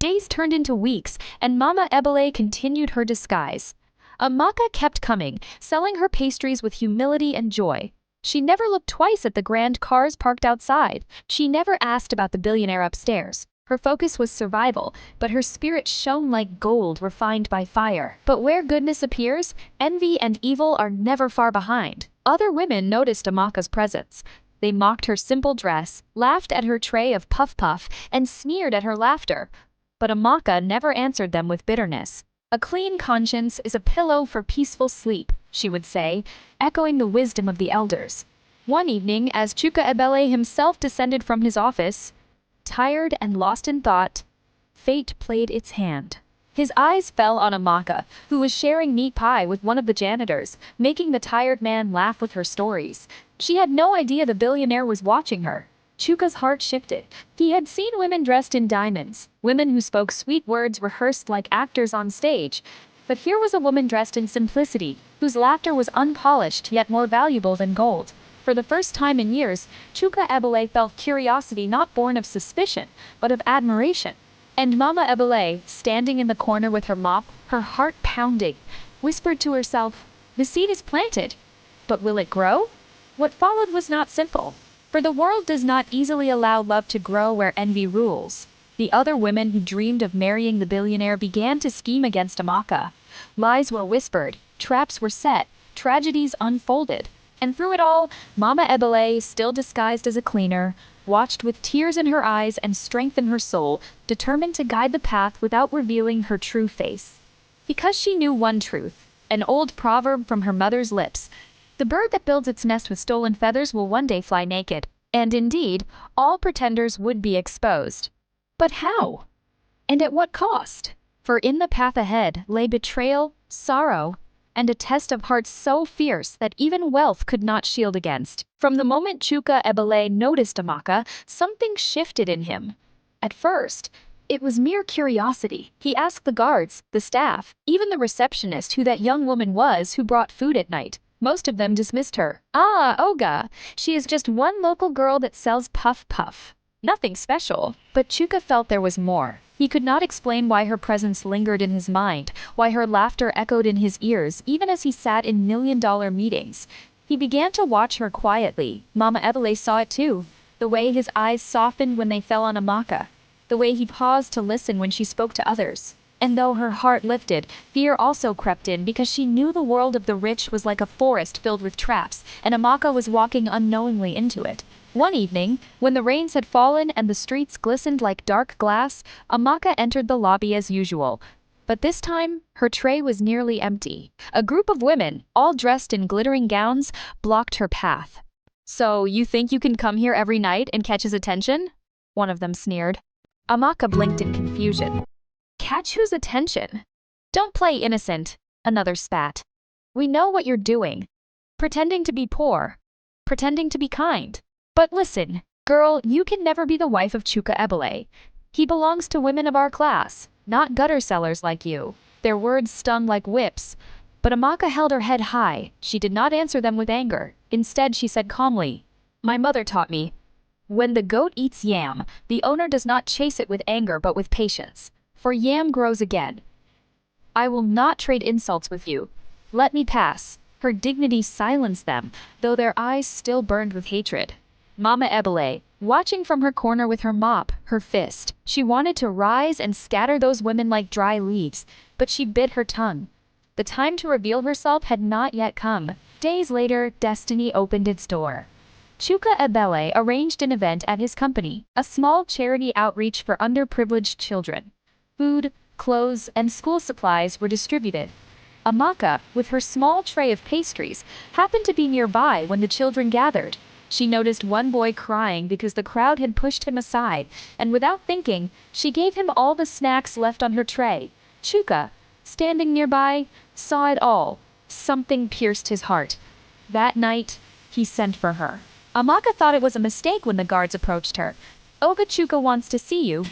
Days turned into weeks, and Mama Ebele continued her disguise. Amaka kept coming, selling her pastries with humility and joy. She never looked twice at the grand cars parked outside. She never asked about the billionaire upstairs. Her focus was survival, but her spirit shone like gold refined by fire. But where goodness appears, envy and evil are never far behind. Other women noticed Amaka's presence. They mocked her simple dress, laughed at her tray of puff-puff, and sneered at her laughter. But Amaka never answered them with bitterness. "A clean conscience is a pillow for peaceful sleep," she would say, echoing the wisdom of the elders. One evening, as Chuka Ebele himself descended from his office, tired and lost in thought, fate played its hand. His eyes fell on Amaka, who was sharing meat pie with one of the janitors, making the tired man laugh with her stories. She had no idea the billionaire was watching her. Chuka's heart shifted. He had seen women dressed in diamonds, women who spoke sweet words rehearsed like actors on stage. But here was a woman dressed in simplicity, whose laughter was unpolished yet more valuable than gold. For the first time in years, Chuka Ebele felt curiosity not born of suspicion, but of admiration. And Mama Ebele, standing in the corner with her mop, her heart pounding, whispered to herself, "The seed is planted, but will it grow?" What followed was not simple. For the world does not easily allow love to grow where envy rules. The other women who dreamed of marrying the billionaire began to scheme against Amaka. Lies were whispered, traps were set, tragedies unfolded. And through it all, Mama Ebele, still disguised as a cleaner, watched with tears in her eyes and strength in her soul, determined to guide the path without revealing her true face. Because she knew one truth, an old proverb from her mother's lips: "The bird that builds its nest with stolen feathers will one day fly naked." And indeed, all pretenders would be exposed. But how? And at what cost? For in the path ahead lay betrayal, sorrow, and a test of hearts so fierce that even wealth could not shield against. From the moment Chuka Ebele noticed Amaka, something shifted in him. At first, it was mere curiosity. He asked the guards, the staff, even the receptionist who that young woman was who brought food at night. Most of them dismissed her. "Ah, Oga, she is just one local girl that sells puff-puff. Nothing special." But Chuka felt there was more. He could not explain why her presence lingered in his mind, why her laughter echoed in his ears even as he sat in million-dollar meetings. He began to watch her quietly. Mama Ebele saw it too. The way his eyes softened when they fell on Amaka. The way he paused to listen when she spoke to others. And though her heart lifted, fear also crept in because she knew the world of the rich was like a forest filled with traps, and Amaka was walking unknowingly into it. One evening, when the rains had fallen and the streets glistened like dark glass, Amaka entered the lobby as usual. But this time, her tray was nearly empty. A group of women, all dressed in glittering gowns, blocked her path. "So, you think you can come here every night and catch his attention?" one of them sneered. Amaka blinked in confusion. "Catch whose attention?" "Don't play innocent," another spat. "We know what you're doing. Pretending to be poor. Pretending to be kind. But listen, girl, you can never be the wife of Chuka Ebele. He belongs to women of our class, not gutter sellers like you." Their words stung like whips. But Amaka held her head high. She did not answer them with anger. Instead, she said calmly, "My mother taught me, when the goat eats yam, the owner does not chase it with anger but with patience. For yam grows again. I will not trade insults with you. Let me pass." Her dignity silenced them, though their eyes still burned with hatred. Mama Ebele, watching from her corner with her mop, her fist. She wanted to rise and scatter those women like dry leaves, but she bit her tongue. The time to reveal herself had not yet come. Days later, destiny opened its door. Chuka Ebele arranged an event at his company, a small charity outreach for underprivileged children. Food, clothes, and school supplies were distributed. Amaka, with her small tray of pastries, happened to be nearby when the children gathered. She noticed one boy crying because the crowd had pushed him aside, and without thinking, she gave him all the snacks left on her tray. Chuka, standing nearby, saw it all. Something pierced his heart. That night, he sent for her. Amaka thought it was a mistake when the guards approached her. "Oga Chuka wants to see you."